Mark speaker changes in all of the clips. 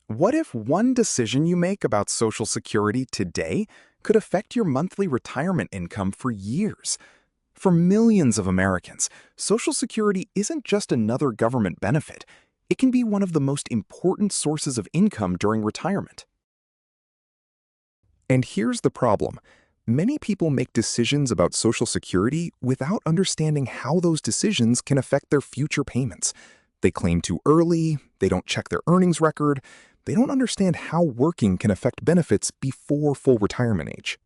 Speaker 1: What if one decision you make about Social Security today could affect your monthly retirement income for years? For millions of Americans, Social Security isn't just another government benefit. It can be one of the most important sources of income during retirement. And here's the problem. Many people make decisions about Social Security without understanding how those decisions can affect their future payments. They claim too early, they don't check their earnings record, they don't understand how working can affect benefits before full retirement age.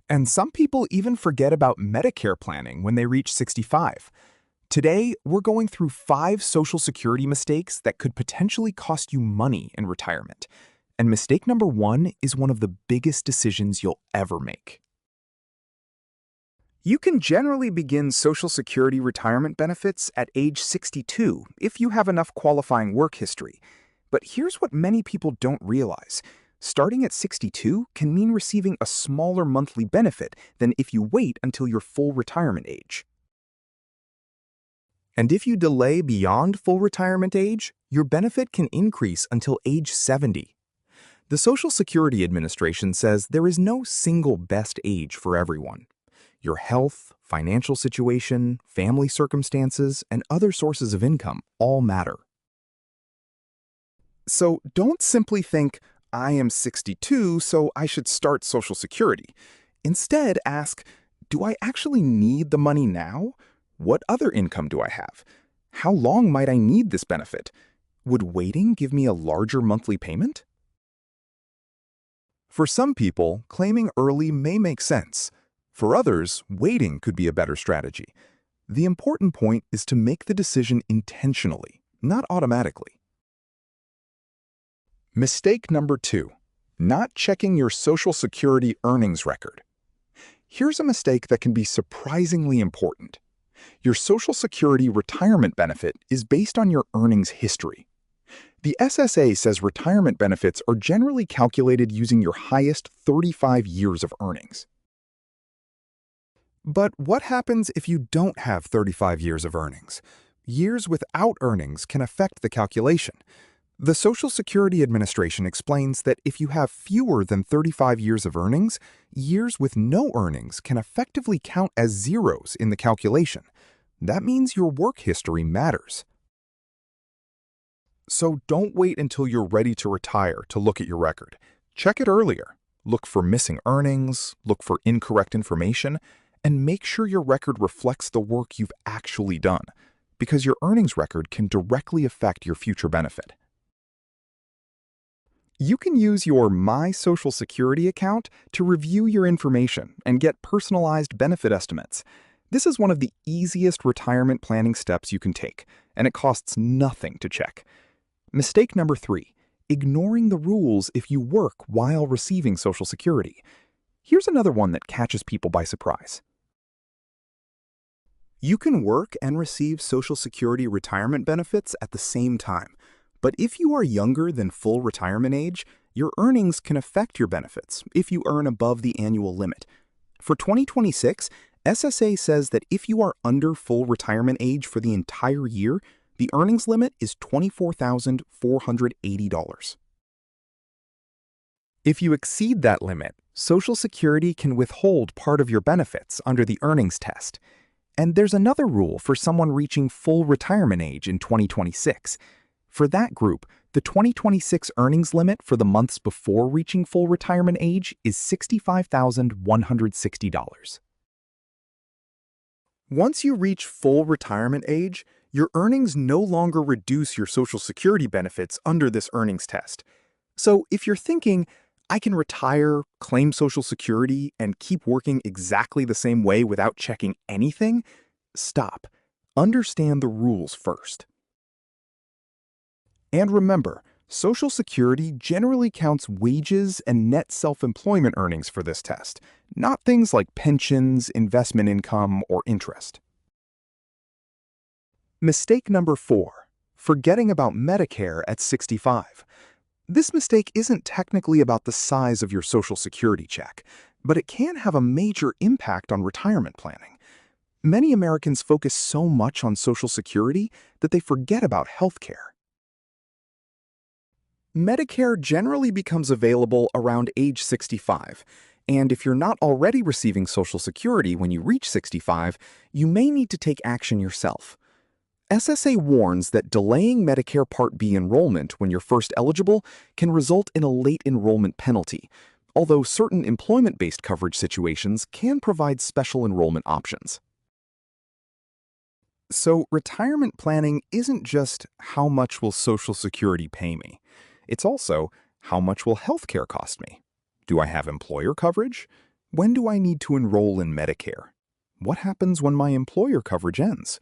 Speaker 1: And some people even forget about Medicare planning when they reach 65. Today, we're going through 5 Social Security mistakes that could potentially cost you money in retirement. And mistake number 1 is one of the biggest decisions you'll ever make. You can generally begin Social Security retirement benefits at age 62 if you have enough qualifying work history. But here's what many people don't realize. Starting at 62 can mean receiving a smaller monthly benefit than if you wait until your full retirement age. And if you delay beyond full retirement age, your benefit can increase until age 70. The Social Security Administration says there is no single best age for everyone. Your health, financial situation, family circumstances, and other sources of income all matter. So don't simply think, I am 62, so I should start Social Security. Instead, ask, do I actually need the money now? What other income do I have? How long might I need this benefit? Would waiting give me a larger monthly payment? For some people, claiming early may make sense. For others, waiting could be a better strategy. The important point is to make the decision intentionally, not automatically. Mistake number 2, not checking your Social Security earnings record. Here's a mistake that can be surprisingly important. Your Social Security retirement benefit is based on your earnings history. The SSA says retirement benefits are generally calculated using your highest 35 years of earnings. But what happens if you don't have 35 years of earnings? Years without earnings can affect the calculation. The Social Security Administration explains that if you have fewer than 35 years of earnings, years with no earnings can effectively count as zeros in the calculation. That means your work history matters. So don't wait until you're ready to retire to look at your record. Check it earlier. Look for missing earnings, look for incorrect information, and make sure your record reflects the work you've actually done, because your earnings record can directly affect your future benefit. You can use your My Social Security account to review your information and get personalized benefit estimates. This is one of the easiest retirement planning steps you can take, and it costs nothing to check. Mistake number 3, ignoring the rules if you work while receiving Social Security. Here's another one that catches people by surprise. You can work and receive Social Security retirement benefits at the same time. But if you are younger than full retirement age, your earnings can affect your benefits if you earn above the annual limit. For 2026, SSA says that if you are under full retirement age for the entire year, the earnings limit is $24,480. If you exceed that limit, Social Security can withhold part of your benefits under the earnings test. And there's another rule for someone reaching full retirement age in 2026. For that group, the 2026 earnings limit for the months before reaching full retirement age is $65,160. Once you reach full retirement age, your earnings no longer reduce your Social Security benefits under this earnings test. So if you're thinking, I can retire, claim Social Security, and keep working exactly the same way without checking anything, stop. Understand the rules first. And remember, Social Security generally counts wages and net self-employment earnings for this test, not things like pensions, investment income, or interest. Mistake number 4, forgetting about Medicare at 65. This mistake isn't technically about the size of your Social Security check, but it can have a major impact on retirement planning. Many Americans focus so much on Social Security that they forget about health care. Medicare generally becomes available around age 65, and if you're not already receiving Social Security when you reach 65, you may need to take action yourself. SSA warns that delaying Medicare Part B enrollment when you're first eligible can result in a late enrollment penalty, although certain employment-based coverage situations can provide special enrollment options. So, retirement planning isn't just how much will Social Security pay me. It's also how much will healthcare cost me? Do I have employer coverage? When do I need to enroll in Medicare? What happens when my employer coverage ends?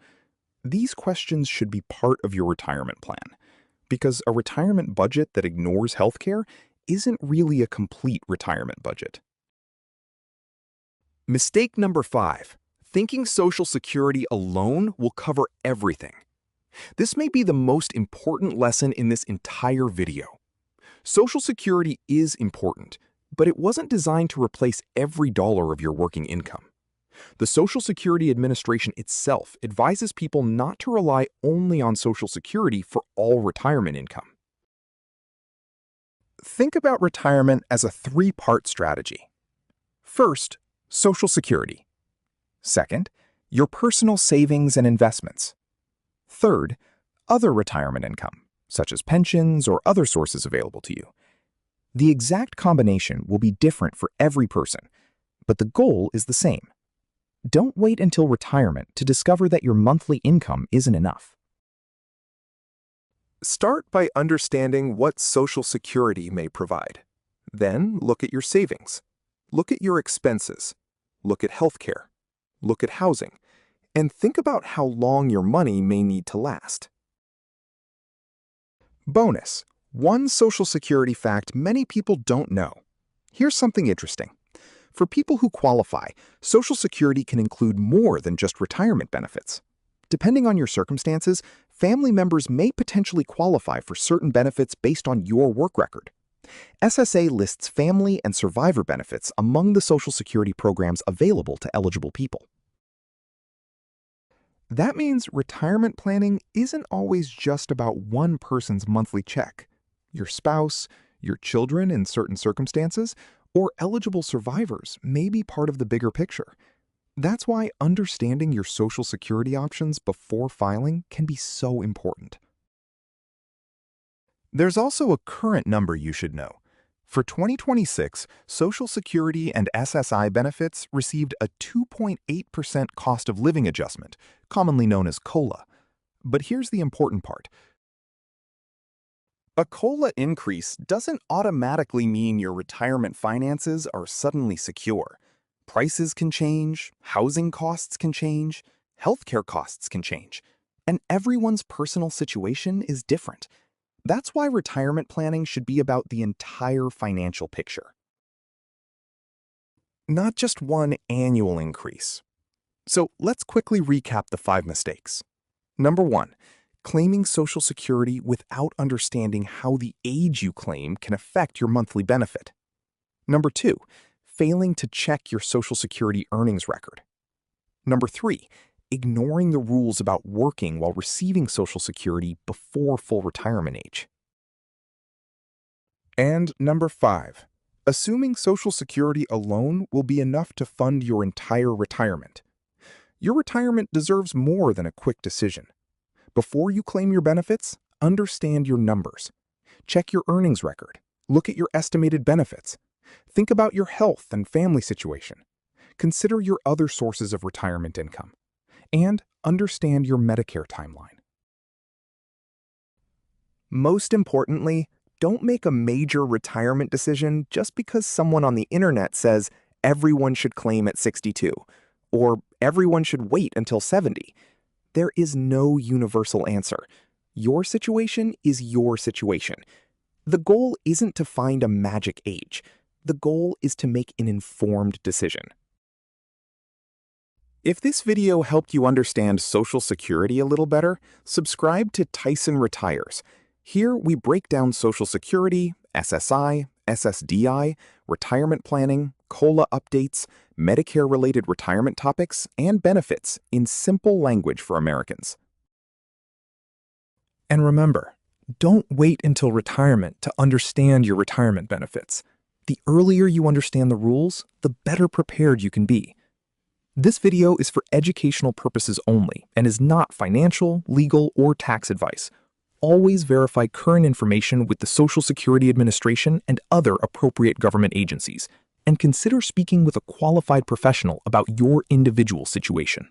Speaker 1: These questions should be part of your retirement plan, because a retirement budget that ignores healthcare isn't really a complete retirement budget. Mistake number 5. Thinking Social Security alone will cover everything. This may be the most important lesson in this entire video. Social Security is important, but it wasn't designed to replace every dollar of your working income. The Social Security Administration itself advises people not to rely only on Social Security for all retirement income. Think about retirement as a 3-part strategy. First, Social Security. Second, your personal savings and investments. Third, other retirement income, such as pensions or other sources available to you. The exact combination will be different for every person, but the goal is the same. Don't wait until retirement to discover that your monthly income isn't enough. Start by understanding what Social Security may provide. Then look at your savings. Look at your expenses. Look at healthcare. Look at housing. And think about how long your money may need to last. Bonus: one Social Security fact many people don't know. Here's something interesting. For people who qualify, Social Security can include more than just retirement benefits. Depending on your circumstances, family members may potentially qualify for certain benefits based on your work record. SSA lists family and survivor benefits among the Social Security programs available to eligible people. That means retirement planning isn't always just about one person's monthly check. Your spouse, your children in certain circumstances, or eligible survivors may be part of the bigger picture. That's why understanding your Social Security options before filing can be so important. There's also a current number you should know. For 2026, Social Security and SSI benefits received a 2.8% cost of living adjustment, commonly known as COLA. But here's the important part. A COLA increase doesn't automatically mean your retirement finances are suddenly secure. Prices can change, housing costs can change, healthcare costs can change, and everyone's personal situation is different. That's why retirement planning should be about the entire financial picture, not just one annual increase. So let's quickly recap the 5 mistakes. Number 1, claiming Social Security without understanding how the age you claim can affect your monthly benefit. Number 2, failing to check your Social Security earnings record. Number 3, ignoring the rules about working while receiving Social Security before full retirement age. And number 5, assuming Social Security alone will be enough to fund your entire retirement. Your retirement deserves more than a quick decision. Before you claim your benefits, understand your numbers. Check your earnings record. Look at your estimated benefits. Think about your health and family situation. Consider your other sources of retirement income. And understand your Medicare timeline. Most importantly, don't make a major retirement decision just because someone on the internet says everyone should claim at 62, or everyone should wait until 70. There is no universal answer. Your situation is your situation. The goal isn't to find a magic age. The goal is to make an informed decision. If this video helped you understand Social Security a little better, subscribe to Tyson Retires. Here we break down Social Security, SSI, SSDI, retirement planning, COLA updates, Medicare-related retirement topics, and benefits in simple language for Americans. And remember, Don't wait until retirement to understand your retirement benefits. The earlier you understand the rules, the better prepared you can be. This video is for educational purposes only and is not financial, legal, or tax advice. Always verify current information with the Social Security Administration and other appropriate government agencies, and consider speaking with a qualified professional about your individual situation.